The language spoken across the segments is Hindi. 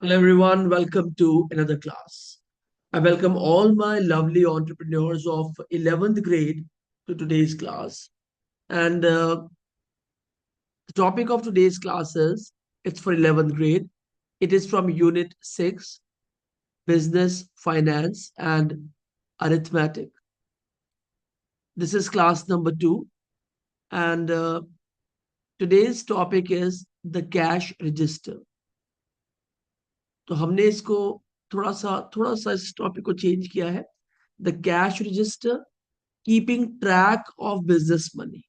Hello everyone, welcome to another class. I welcome all my lovely entrepreneurs of 11th grade to today's class. And the topic of today's class is, it's for 11th grade. It is from Unit 6, Business, Finance and Arithmetic. This is class number 2. And today's topic is the cash register. तो हमने इसको थोड़ा सा इस टॉपिक को चेंज किया है. The cash register, keeping track of business money.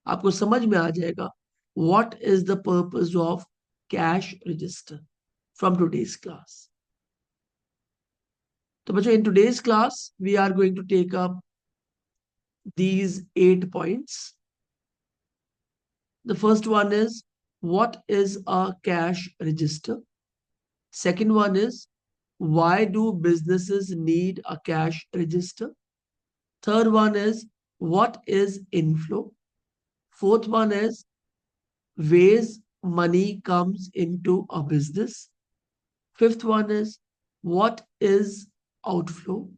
आपको समझ में आ जाएगा what is the purpose of cash register from today's class. तो बच्चों, in today's class we are going to take up these 8 points. The first one is, what is a cash register? Second one is, why do businesses need a cash register? Third one is, what is inflow? Fourth one is, ways money comes into a business. Fifth one is, what is outflow?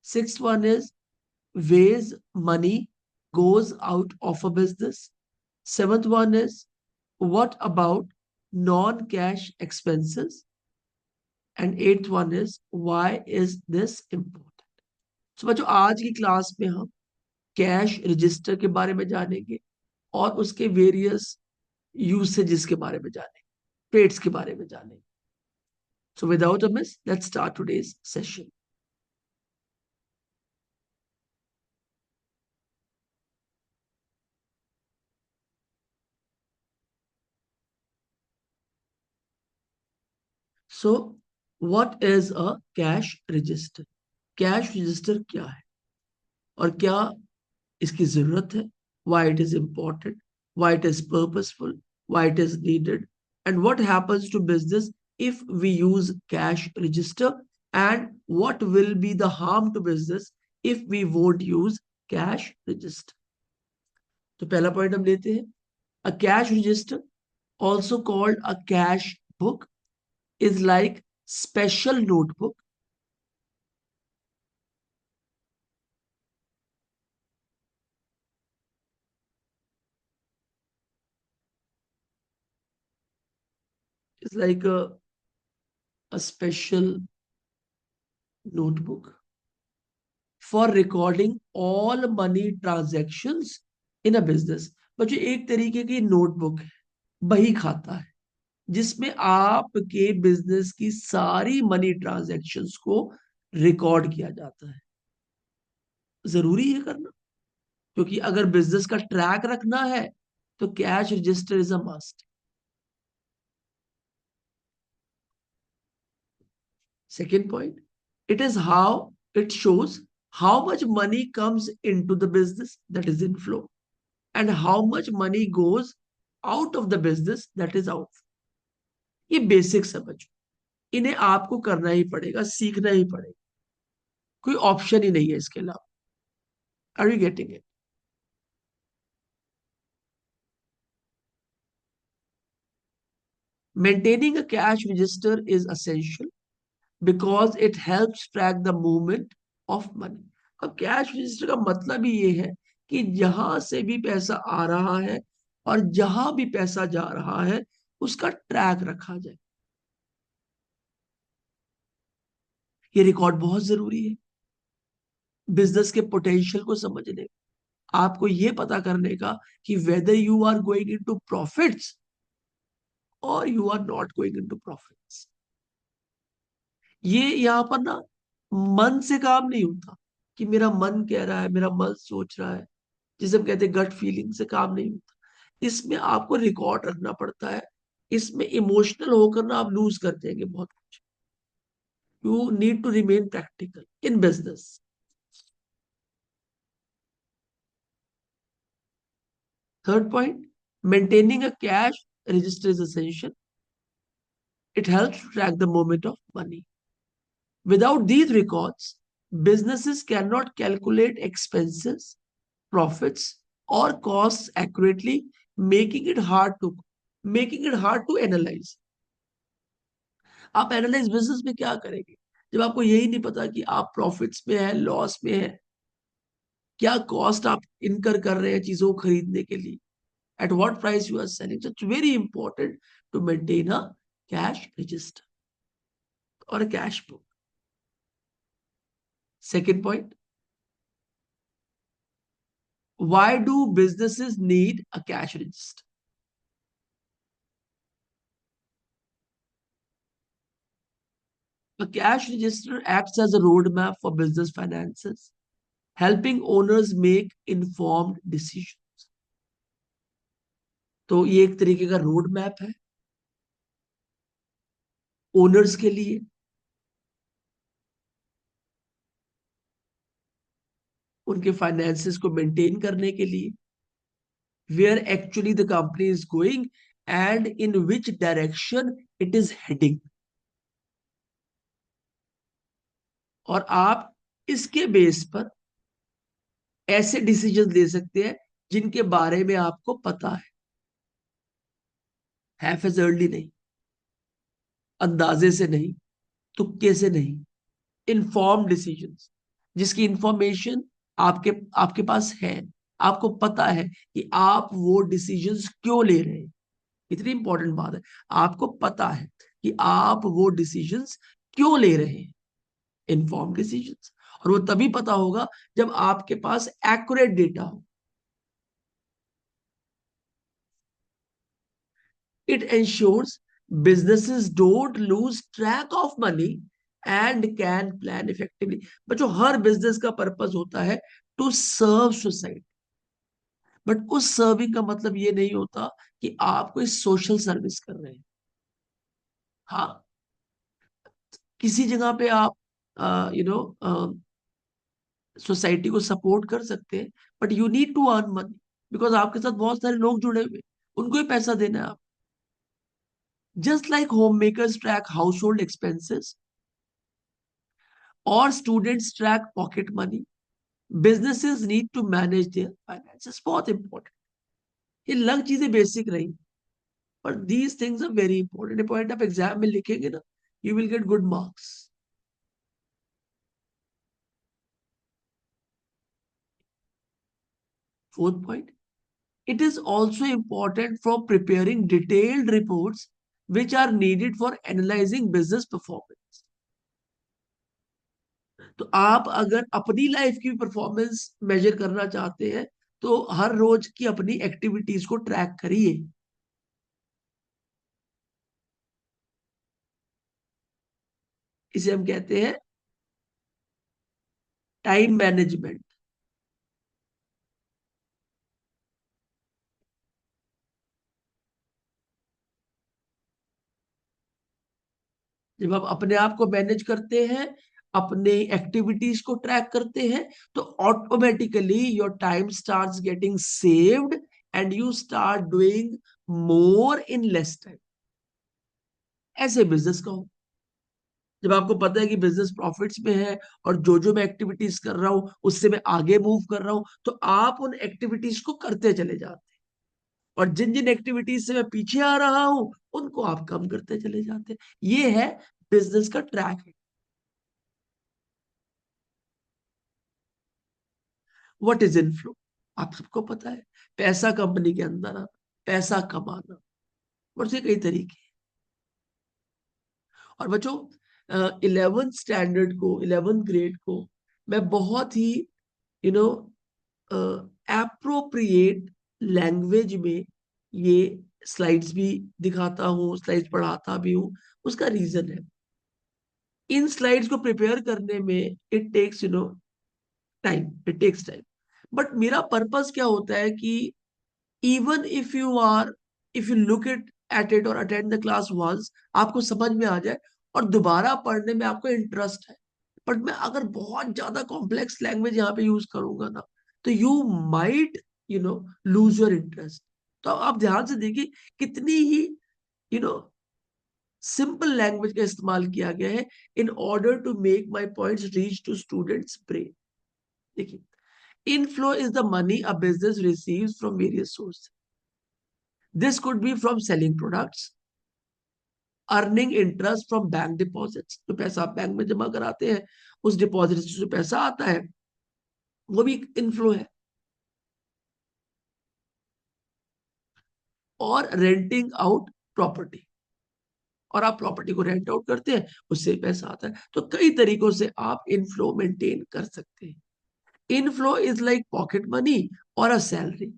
Sixth one is, ways money goes out of a business. Seventh one is, what about non-cash expenses? And eighth one is, why is this important? So बच्चों, आज की क्लास में हम कैश रजिस्टर के बारे में जानेंगे और उसके वेरियस यूसेजेस के बारे में जानेंगे, ट्रेड्स के बारे में जानेंगे. So without a miss, let's start today's session. So what is a cash register? Cash register क्या है और क्या इसकी जरूरत है? Why it is important? Why it is purposeful? Why it is needed? And what happens to business if we use cash register? And what will be the harm to business if we won't use cash register? तो पहला पॉइंट हम लेते हैं. A cash register, also called a cash book, is like special notebook is like a special notebook for recording all money transactions in a business. बच्चों, एक तरीके की नोटबुक है, बही खाता है, जिसमें आपके बिजनेस की सारी मनी ट्रांजैक्शंस को रिकॉर्ड किया जाता है. जरूरी है करना, क्योंकि अगर बिजनेस का ट्रैक रखना है तो cash register is a must. Second point, it shows how much money comes into the business, that is inflow, and how much money goes out of the business, that is outflow. ये बेसिक समझो, इन्हें आपको करना ही पड़ेगा, सीखना ही पड़ेगा, कोई ऑप्शन ही नहीं है इसके अलावा. Are you getting it? Maintaining a cash register is essential because it helps track the movement of money. अब कैश रजिस्टर का मतलब ही ये है कि जहां से भी पैसा आ रहा है और जहां भी पैसा जा रहा है उसका ट्रैक रखा जाए. ये रिकॉर्ड बहुत जरूरी है बिजनेस के पोटेंशियल को समझने, आपको ये पता करने का कि whether you are going into profits और you are not going into profits. ये यहां पर ना मन से काम नहीं होता कि मेरा मन कह रहा है, मेरा मन सोच रहा है, जिसे हम कहते हैं गट फीलिंग से काम नहीं होता. इसमें आपको रिकॉर्ड रखना पड़ता है. इसमें इमोशनल होकर ना आप लूज कर देंगे बहुत कुछ. You need to remain practical in business. Third point, maintaining a cash register is essential. It helps to track the movement of money. Without these records, businesses cannot calculate expenses, profits, or costs accurately, making it hard to analyze. आप एनालाइज बिजनेस में क्या करेंगे जब आपको यही नहीं पता कि आप प्रॉफिट्स में है, लॉस में है, क्या कॉस्ट आप इनकर कर रहे हैं चीजों को खरीदने के लिए, at what price you are selling. So it's very important to maintain a cash register or a cash book. Second point, why do businesses need a cash register? A cash register acts as a roadmap for business finances, helping owners make informed decisions. तो ये एक तरीके का रोड मैप है ओनर्स के लिए, उनके फाइनेंसेस को मेंटेन करने के लिए, where actually the company is going and in which direction it is heading. और आप इसके बेस पर ऐसे डिसीजन ले सकते हैं जिनके बारे में आपको पता है फेजर्ली नहीं, अंदाजे से नहीं, तुक्के से नहीं, इन्फॉर्म डिसीजन, जिसकी इंफॉर्मेशन आपके आपके पास है, आपको पता है कि आप वो डिसीजंस क्यों ले रहे हैं। इतनी इंपॉर्टेंट बात है, आपको पता है कि आप वो डिसीजंस क्यों ले रहे हैं, इन्फॉर्म डिसीजंस। और वो तभी पता होगा जब आपके पास एक्यूरेट डेटा हो। It ensures businesses don't lose track of money and can plan effectively. बच्चों हर बिजनेस का पर्पस होता है टू सर्व सोसाइटी, बट उस सर्विंग का मतलब ये नहीं होता कि आप कोई सोशल सर्विस कर रहे हैं। हाँ, किसी जगह पे आप यू नो सोसाइटी को सपोर्ट कर सकते हैं, but you need to earn money, because आपके साथ बहुत सारे लोग जुड़े हुए, उनको ही पैसा देना है आप। Just like home makers track house hold expenses or students track pocket money, businesses need to manage their finances. बहुत important, ये लग चीजें बेसिक रही, पर these things are very important. Point आप एग्जाम में लिखेंगे ना, you will get good marks. Fourth point, it is also important for preparing detailed reports which are needed for analyzing business performance. तो आप अगर अपनी लाइफ की परफॉर्मेंस मेजर करना चाहते हैं तो हर रोज की अपनी एक्टिविटीज को ट्रैक करिए। इसे हम कहते हैं टाइम मैनेजमेंट। जब आप अपने आप को मैनेज करते हैं, अपने एक्टिविटीज को ट्रैक करते हैं, तो automatically your time starts getting saved and you start doing more in less time. ऐसे बिजनेस का हो, जब आपको पता है कि बिजनेस प्रॉफिट्स में है और जो जो मैं एक्टिविटीज कर रहा हूं उससे मैं आगे मूव कर रहा हूं, तो आप उन एक्टिविटीज को करते चले जाते हैं, और जिन जिन एक्टिविटीज से मैं पीछे आ रहा हूं उनको आप कम करते चले जाते हैं। ये है बिजनेस का ट्रैक। What is inflow? आप सबको पता है, पैसा कंपनी के अंदर आना, पैसा कमाना, और से कई तरीके। और बच्चों, 11th स्टैंडर्ड को, 11th ग्रेड को मैं बहुत ही यू नो एप्रोप्रिएट लैंग्वेज में ये स्लाइड्स भी दिखाता हूँ, स्लाइड्स पढ़ाता भी हूँ। उसका रीजन है, इन स्लाइड्स को प्रिपेयर करने में it takes time, it takes time. But मेरा पर्पस क्या होता है कि even if you look at it or attend the class once, आपको समझ में आ जाए और दोबारा पढ़ने में आपको इंटरेस्ट है। बट मैं अगर बहुत ज्यादा कॉम्प्लेक्स लैंग्वेज यहाँ पे यूज करूंगा ना, तो you might lose your interest. तो आप ध्यान से देखिए कितनी ही यू नो सिंपल लैंग्वेज का इस्तेमाल किया गया है in order to make my points reach to students brain. देखिए, inflow is the money a business receives from various sources. This could be from selling products, earning interest from bank deposits, जो पैसा आप बैंक में जमा कराते हैं उस डिपॉजिट से जो पैसा आता है वो भी इनफ्लो है। और रेंटिंग आउट प्रॉपर्टी, और आप प्रॉपर्टी को रेंट आउट करते हैं उससे पैसा आता है। तो कई तरीकों से आप इनफ्लो मेंटेन कर सकते हैं। Inflow is like pocket money और a salary,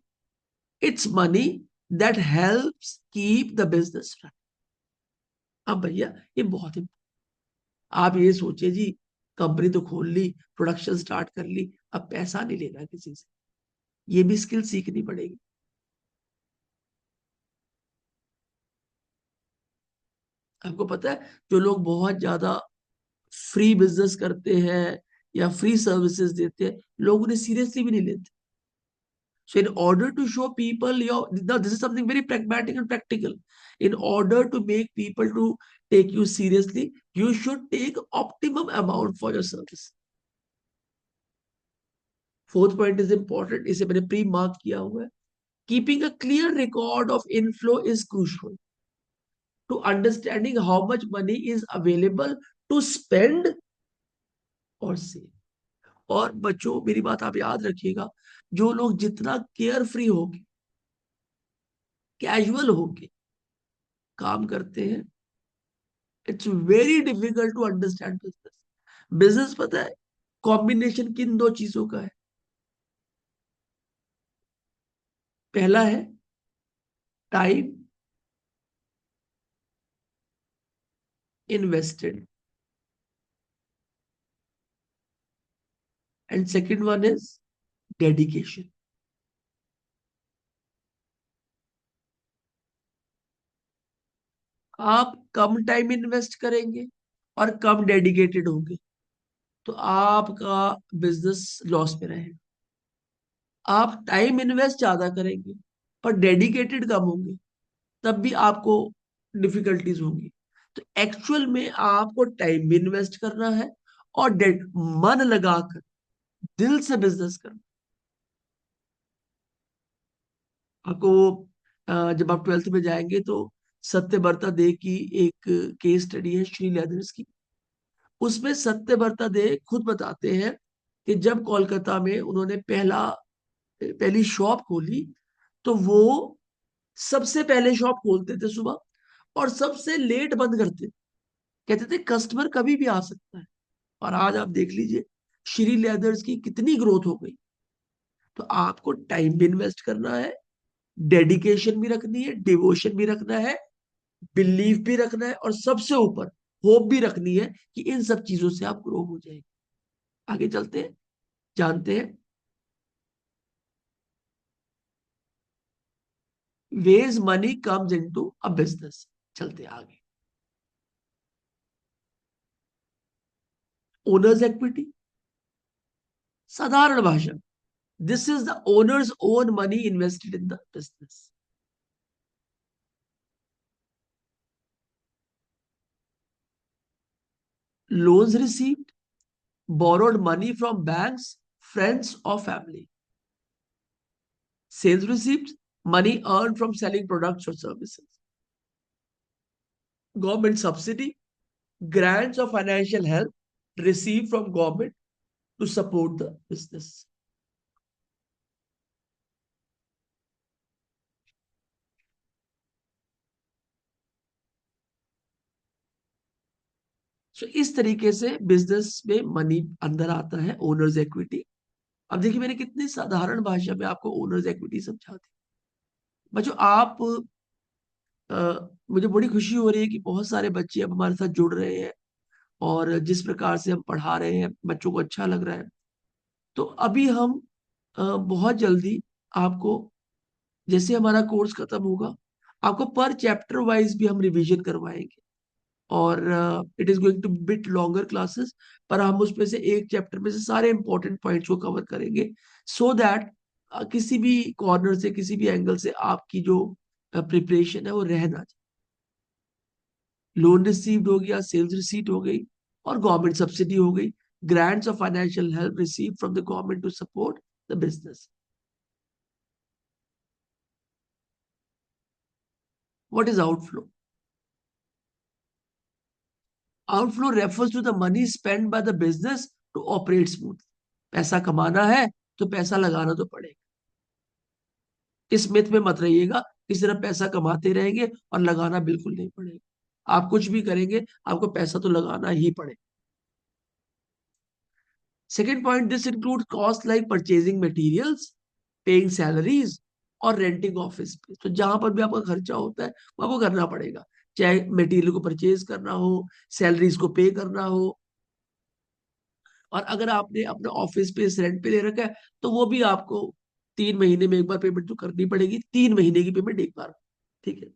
it's money that helps keep the business run. अब भैया ये बहुत important। आप ये सोचिए जी, कंपनी तो खोल ली, प्रोडक्शन स्टार्ट कर ली, अब पैसा नहीं लेना किसी से, ये भी स्किल सीखनी पड़ेगी। आपको पता है जो लोग बहुत ज्यादा फ्री बिजनेस करते हैं या फ्री सर्विसेज देते हैं, लोग उन्हें सीरियसली भी नहीं लेते। So in order to show people your, now this is something very pragmatic and practical. In order to make people to take you seriously, you should take optimum amount for your service. Fourth point is important. इसे मैंने प्री मार्क किया हुआ है. Keeping a clear record of inflow is crucial to understanding how much money is available to spend or save. और बच्चों मेरी बात आप याद रखिएगा, जो लोग जितना केयर फ्री होके, कैजुअल होके काम करते हैं, it's very difficult to understand business. Business पता है कॉम्बिनेशन किन दो चीजों का है? पहला है time invested, and second one is dedication. आप कम टाइम इन्वेस्ट करेंगे और कम डेडिकेटेड होंगे तो आपका बिजनेस लॉस में रहेगा। आप टाइम इन्वेस्ट ज्यादा करेंगे पर डेडिकेटेड कम होंगे, तब भी आपको डिफिकल्टीज होंगी। तो एक्चुअल में आपको टाइम भी इन्वेस्ट करना है और मन लगाकर दिल से बिजनेस करना। आपको जब आप ट्वेल्थ में जाएंगे तो सत्यव्रता दे की एक केस स्टडी है श्री लेदर्स की। उसमें सत्यव्रता दे खुद बताते हैं कि जब कोलकाता में उन्होंने पहली शॉप खोली तो वो सबसे पहले शॉप खोलते थे सुबह और सबसे लेट बंद करते थे। कहते थे कस्टमर कभी भी आ सकता है। और आज आप देख लीजिए श्री लेदर्स की कितनी ग्रोथ हो गई। तो आपको टाइम भी इन्वेस्ट करना है, डेडिकेशन भी रखनी है, डिवोशन भी रखना है, बिलीव भी रखना है, और सबसे ऊपर होप भी रखनी है कि इन सब चीजों से आप ग्रो हो जाएंगे। आगे चलते हैं, जानते हैं ways money comes into a business. चलते हैं आगे। ओनर्स इक्विटी, साधारण भाषा, this is the owner's own money invested in the business. Loans received, borrowed money from banks, friends, or family. Sales receipts, money earned from selling products or services. Government subsidy, grants or financial help received from government to support the business. So इस तरीके से बिजनेस में मनी अंदर आता है, ओनर्स इक्विटी। अब देखिए मैंने कितनी साधारण भाषा में आपको ओनर्स इक्विटी समझा दी। बच्चों आप मुझे बड़ी खुशी हो रही है कि बहुत सारे बच्चे अब हमारे साथ जुड़ रहे हैं और जिस प्रकार से हम पढ़ा रहे हैं बच्चों को अच्छा लग रहा है। तो अभी हम बहुत जल्दी आपको, जैसे हमारा कोर्स खत्म होगा, आपको पर चैप्टर वाइज भी हम रिवीजन करवाएंगे। और it is going two bit longer classes, पर हम उसमें से एक चैप्टर में से सारे इंपॉर्टेंट पॉइंट्स को कवर करेंगे सो दैट किसी भी कॉर्नर से, किसी भी एंगल से आपकी जो प्रिपरेशन है वो रह ना जाए। लोन रिसीव्ड हो गया, सेल्स रिसीट हो गई, और गवर्नमेंट सब्सिडी हो गई, grants of financial help receive from the government to support the business. What is outflow? Outflow refers to the money spend by the business to operate smooth. पैसा कमाना है तो पैसा लगाना तो पड़ेगा। इस मिथ में मत रहिएगा कि सिर्फ पैसा कमाते रहेंगे और लगाना बिल्कुल नहीं पड़ेगा। आप कुछ भी करेंगे आपको पैसा तो लगाना ही पड़ेगा। Second point, this include cost like purchasing materials, paying salaries और रेंटिंग ऑफिस स्पेस। तो जहां पर भी आपका खर्चा होता है वो आपको करना पड़ेगा, चाहे मटेरियल को परचेज करना हो, सैलरीज को पे करना हो, और अगर आपने अपना ऑफिस स्पेस रेंट पे ले रखा है तो वो भी आपको 3 महीने में एक बार पेमेंट तो करनी पड़ेगी, 3 महीने की पेमेंट एक बार। ठीक है।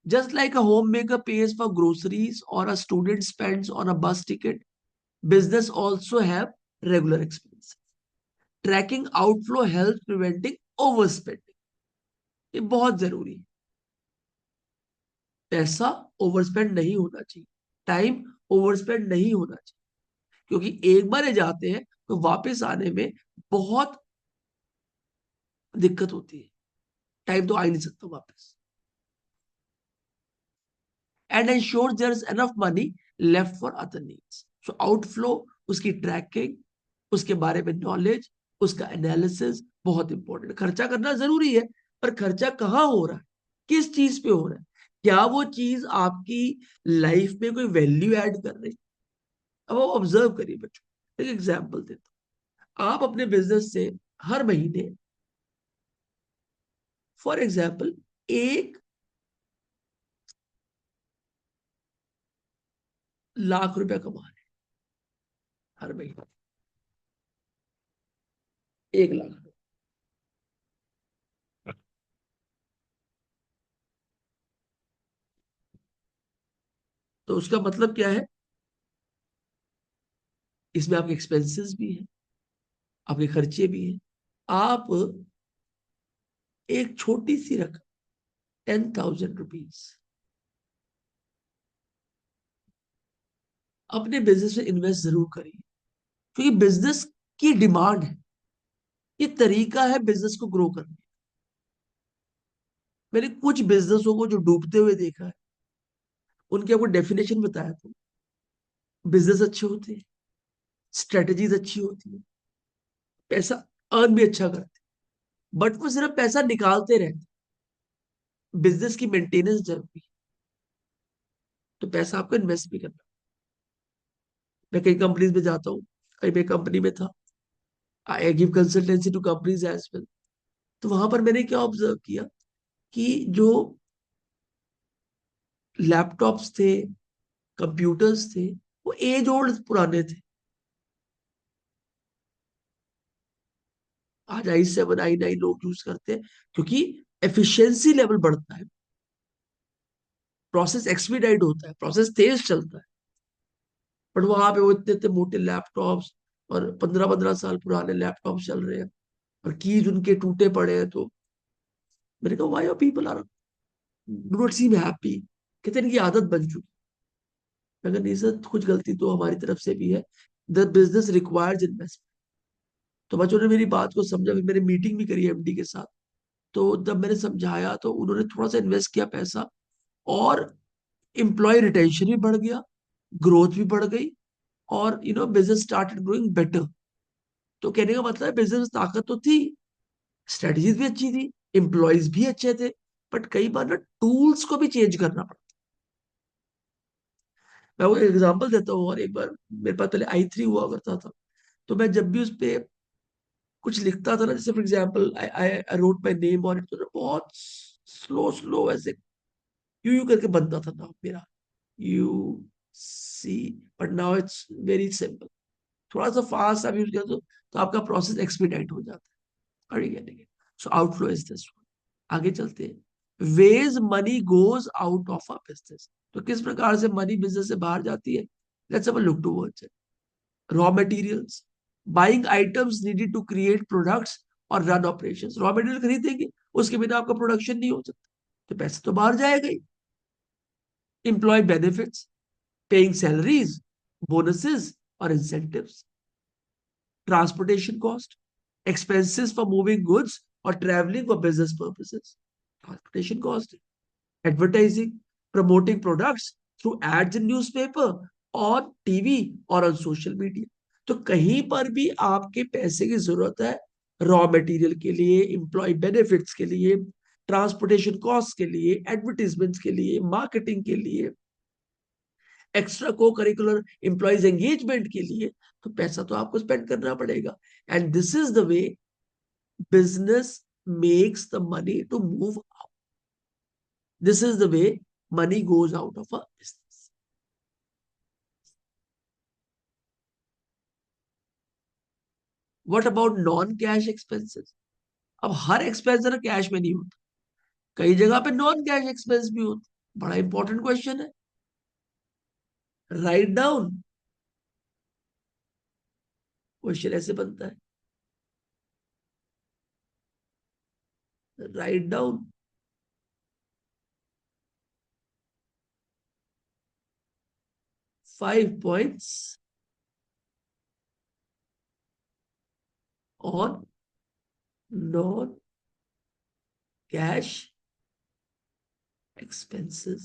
Just like a home maker pays for groceries or a student spends on a bus ticket, business also have regular expenses. Tracking outflow helps preventing overspending. ये बहुत जरूरी है। पैसा ओवरस्पेंड नहीं होना चाहिए, टाइम ओवरस्पेंड नहीं होना चाहिए, क्योंकि एक बार ये जाते हैं तो वापस आने में बहुत दिक्कत होती है। टाइम तो आ ही नहीं सकता वापस। And ensure there is enough money left for other needs. So outflow, उसकी ट्रैकिंग, उसके बारे में नॉलेज, उसका एनालिसिस बहुत इंपॉर्टेंट। खर्चा करना जरूरी है, पर खर्चा कहाँ हो रहा है, किस चीज पे हो रहा है, क्या वो चीज आपकी लाइफ में कोई वैल्यू ऐड कर रही है। अब वो ऑब्जर्व करिए बच्चों। एक एग्जाम्पल देता हूँ। आप अपने बिजनेस से हर महीने फॉर एग्जाम्पल 1 लाख रुपया कमा रहे हैं हर महीने, 1 लाख। तो उसका मतलब क्या है, इसमें आपके एक्सपेंसेस भी हैं, आपके खर्चे भी हैं। आप एक छोटी सी रकम, 10,000 रुपीज अपने बिजनेस में इन्वेस्ट जरूर करिए, क्योंकि बिजनेस की डिमांड है। ये तरीका है बिजनेस को ग्रो करने। मैंने कुछ बिजनेसों को जो डूबते हुए देखा है, उनके आपको डेफिनेशन बताया तो बिजनेस अच्छे होते हैं, स्ट्रेटजीज अच्छी होती है, पैसा अर्न भी अच्छा करते हैं, बट वो सिर्फ पैसा निकालते रहते। बिजनेस की मेंटेनेंस जरूरी है, तो पैसा आपको इन्वेस्ट भी करना। मैं कई कंपनीज में जाता हूँ, कई मैं कंपनी में था, I give consultancy to companies as well. तो वहां पर मैंने क्या ऑब्जर्व किया कि जो लैपटॉप्स थे, कंप्यूटर्स थे, वो एज ओल्ड पुराने थे। आज i7 i9 लोग यूज करते हैं, क्योंकि एफिशिएंसी लेवल बढ़ता है, प्रोसेस एक्सपीडाइट होता है, प्रोसेस तेज चलता है। बट वहां पे वो इतने इतने मोटे लैपटॉप्स और 15-15 साल पुराने लैपटॉप चल रहे हैं, और कीज उनके टूटे पड़े हैं। तो मैंने कहा why are people are do not seem happy. कहते हैं इनकी आदत बन चुकी। मगर नहीं सर, कुछ गलती तो हमारी तरफ से भी है। The business requires investment. तो बच्चों ने मेरी बात को समझा, फिर मैंने मीटिंग भी करी एमडी के साथ। तो जब मैंने समझाया तो उन्होंने थोड़ा सा इन्वेस्ट किया पैसा, और एम्प्लॉय रिटेंशन भी बढ़ गया, ग्रोथ भी बढ़ गई, और बिजनेस स्टार्टेड ग्रोइंग बेटर। तो कहने का मतलब है बिजनेस में ताकत तो थी, स्ट्रेटजीज भी अच्छी थी, एम्प्लॉयज भी अच्छे थे, बट कई बार ना टूल्स को भी चेंज करना पड़ता। मैं वो एग्जांपल देता हूँ। और एक बार मेरे पास पहले i3 हुआ करता था, तो मैं जब भी उस पे कुछ लिखता था ना, जैसे for example I I wrote my name on it, तो ना बहुत स्लो स्लो ऐसे यू करके बनता था नाम मेरा, you see. But now it's very simple. थोड़ा सा फास्ट आप यूज कर तो आपका प्रोसेस एक्सपीडाइट हो जाता है। So outflow is this one. आगे चलते हैं। Ways money goes out of a business. तो किस प्रकार से मनी बिजनेस से बाहर जाती है, let's have a look towards it. Raw materials, buying items needed to create products और रन ऑपरेशंस। रॉ मटेरियल खरीदेंगे, उसके बिना आपका प्रोडक्शन नहीं हो सकता, तो पैसे तो बाहर जाएगा ही। Employ benefits, paying salaries, bonuses और incentives. Transportation cost, expenses for moving goods or traveling for business purposes, transportation cost. Advertising, promoting products through ads in newspaper और टीवी और ऑन सोशल मीडिया। तो कहीं पर भी आपके पैसे की जरूरत है, रॉ मटेरियल के लिए, एम्प्लॉय बेनिफिट्स के लिए, ट्रांसपोर्टेशन कॉस्ट के लिए, एडवर्टीजमेंट्स के लिए, मार्केटिंग के लिए, एक्स्ट्रा को करिकुलर एम्प्लॉयज एंगेजमेंट के लिए, तो पैसा तो आपको स्पेंड करना पड़ेगा। And this is the way business makes the money to move. This is the way money goes out of a business. What about non-cash expenses? अब हर एक्सपेंस ना कैश में नहीं होता, कई जगह पे नॉन कैश एक्सपेंस भी होता। बड़ा इंपॉर्टेंट क्वेश्चन है। राइट डाउन, क्वेश्चन ऐसे बनता है, write down 5 points on non-cash expenses.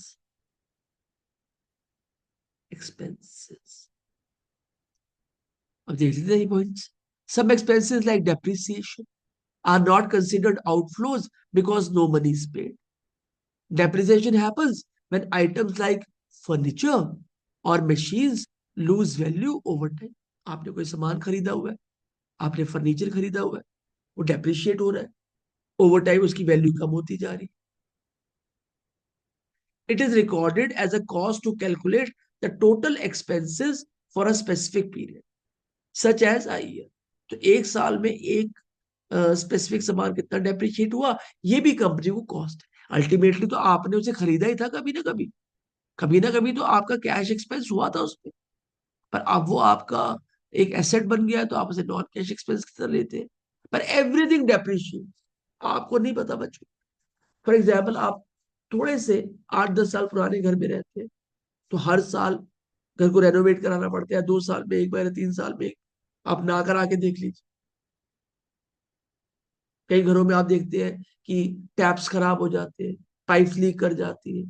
अब देख लीजिए ये points. Some expenses like depreciation are not considered outflows because no money is paid. Depreciation happens when items like furniture or machines lose value over time. आपने कोई सामान खरीदा हुआ है, आपने फर्नीचर खरीदा हुआ है, वो डेप्रिशिएट हो रहा है, ओवर टाइम उसकी वैल्यू कम होती जा रही है। It is recorded as a cost to calculate the total expenses for a specific period such as a year. तो एक साल में एक स्पेसिफिक सामान कितना डेप्रिशिएट हुआ, ये भी कंपनी को कॉस्ट है। अल्टीमेटली तो आपने उसे खरीदा ही था कभी ना कभी, कभी ना कभी तो आपका कैश एक्सपेंस हुआ था उसमें, पर अब वो आपका एक एसेट बन गया है, तो आप उसे नॉन कैश एक्सपेंस की तरह लेते हैं। पर एवरीथिंग डेप्रिशिएट, आपको नहीं पता बच्चों। फॉर एग्जाम्पल, आप थोड़े से 8-10 साल पुराने घर में रहते हैं, तो हर साल घर को रेनोवेट कराना पड़ता है, 2 साल में एक बार, 3 साल में एक। आप ना करा के देख लीजिए, कई घरों में आप देखते हैं कि टैप्स खराब हो जाते हैं, पाइप लीक कर जाती है।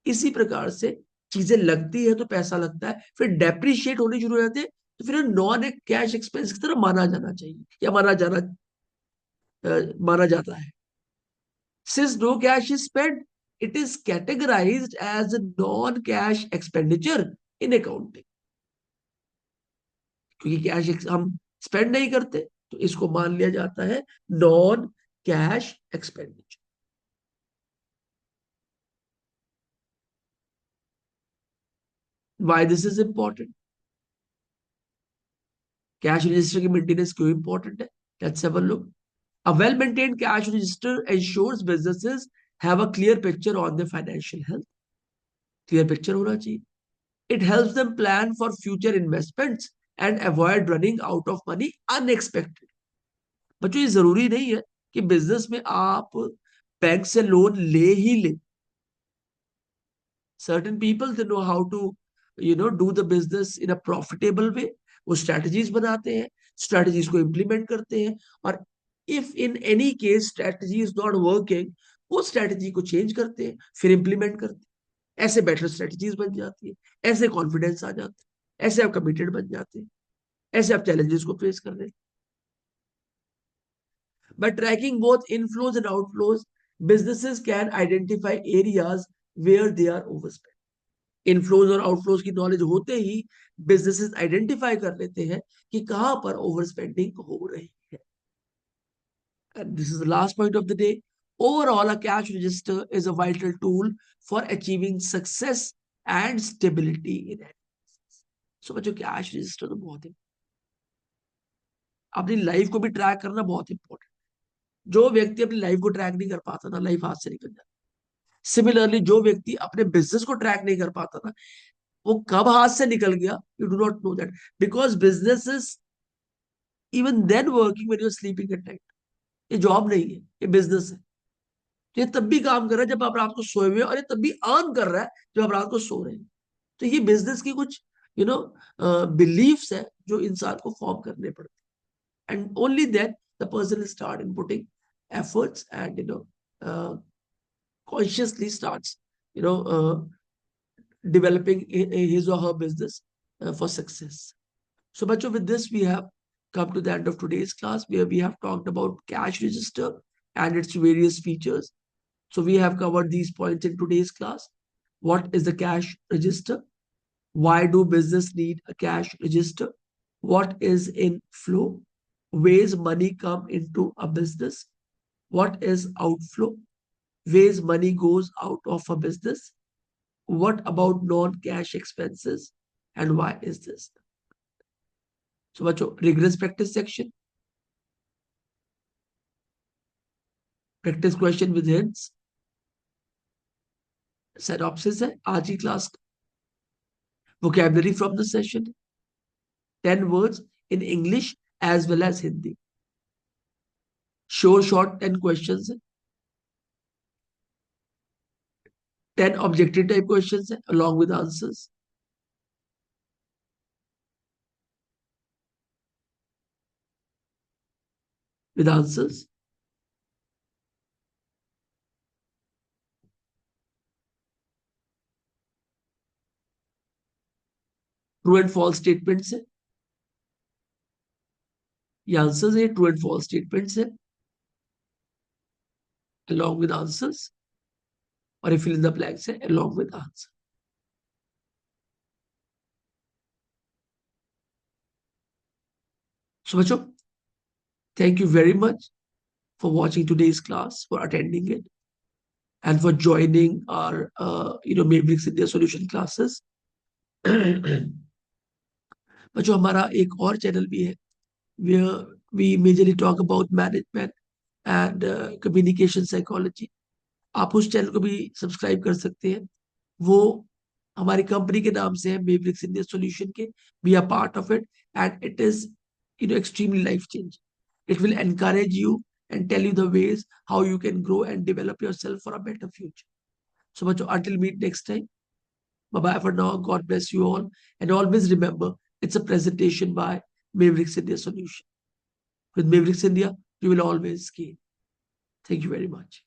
इसी प्रकार से चीजें लगती है तो पैसा लगता है, फिर डेप्रिशिएट होनी शुरू हो जाती है, तो फिर नॉन एक कैश एक्सपेंस की तरह माना जाना चाहिए, या माना जाता है। Since no cash is spend, it is categorised as a non cash expenditure in accounting. क्योंकि कैश हम स्पेंड नहीं करते, तो इसको मान लिया जाता है non cash expenditure. Why this is important? Cash register की मेंटेनेंस क्यों इंपॉर्टेंट है? Let's have a look. A well-maintained cash register ensures businesses have a clear picture on their financial health. Clear picture होना चाहिए. It helps them plan for future investments and avoid running out of money unexpected. बच्चों, ये जरूरी नहीं है कि बिजनेस में आप बैंक से लोन ले ही ले। Certain people, they know how to do the business in a profitable way. वो strategies बनाते हैं, strategies को implement करते हैं, और if in any case strategy is not working, वो strategy को change करते हैं, फिर implement करते हैं। ऐसे better strategies बन जाती है, ऐसे confidence आ जाता है, ऐसे आप committed बन जाते हैं, ऐसे आप challenges को face कर रहे हैं। By tracking both inflows and outflows, businesses can identify areas where they are overspent. Inflows और आउटफ्लोज की नॉलेज होते ही बिजनेसेस आइडेंटिफाई कर लेते हैं कि कहां पर ओवर स्पेंडिंग हो रही है। And this is the last point of the day. Overall, a cash register is a vital tool for achieving success and stability in it. So बच्चों, कैश रजिस्टर तो बहुत है, अपनी लाइफ को भी ट्रैक करना बहुत इंपॉर्टेंट। जो व्यक्ति अपनी लाइफ को ट्रैक नहीं कर पाता ना, लाइफ हाथ से निकल जाती। सिमिलरली, जो व्यक्ति अपने बिजनेस को ट्रैक नहीं कर पाता ना, वो कब हाथ से निकल गया, you do not know that, because business is even then working when you are sleeping at night. ये जॉब नहीं है, ये बिजनेस है। तो ये तब भी काम कर रहा है जब आप रात को सोए हुए हैं, और ये तब भी अर्न कर रहा है जब आप रात को सो रहे हैं। तो ये बिजनेस की कुछ बिलीफ्स है जो इंसान को फॉर्म करने पड़ते हैं, and only then the person start in putting efforts and consciously starts you know developing his or her business for success. So much with this, we have come to the end of today's class where we have talked about cash register and its various features. So we have covered these points in today's class. What is the cash register? Why do business need a cash register? What is inflow? Ways money come into a business? What is outflow? Ways money goes out of a business? What about non-cash expenses? And why is this? So बच्चों rigorous practice section, practice question with hints, synopsis है आज की class, vocabulary from the session, 10 words in English as well as Hindi. Sure short 10 questions, 10 objective type questions along with answers. With answers. True and false statements है. ये आंसर्स है, ट्रू एंड फॉल्स स्टेटमेंट्स है along with answers, और ये fill in the blanks है along with answer. So बच्चों, thank you very much for watching today's class, for attending it, and for joining our Mavericks India Solution classes. बच्चों हमारा एक और चैनल भी है where we majorly talk about management and communication psychology. आप उस चैनल को भी सब्सक्राइब कर सकते हैं. वो हमारी कंपनी के नाम से है, मेवरिक्स इंडिया सॉल्यूशन के. We are part of it and it is extremely life changing. It will encourage you and tell you the ways how you can grow and develop yourself for a better future. So much until meet next time. Bye bye for now. God bless you all. And always remember, it's a presentation by Mavericks India Solution. With Mavericks India, you will always gain. Thank you very much.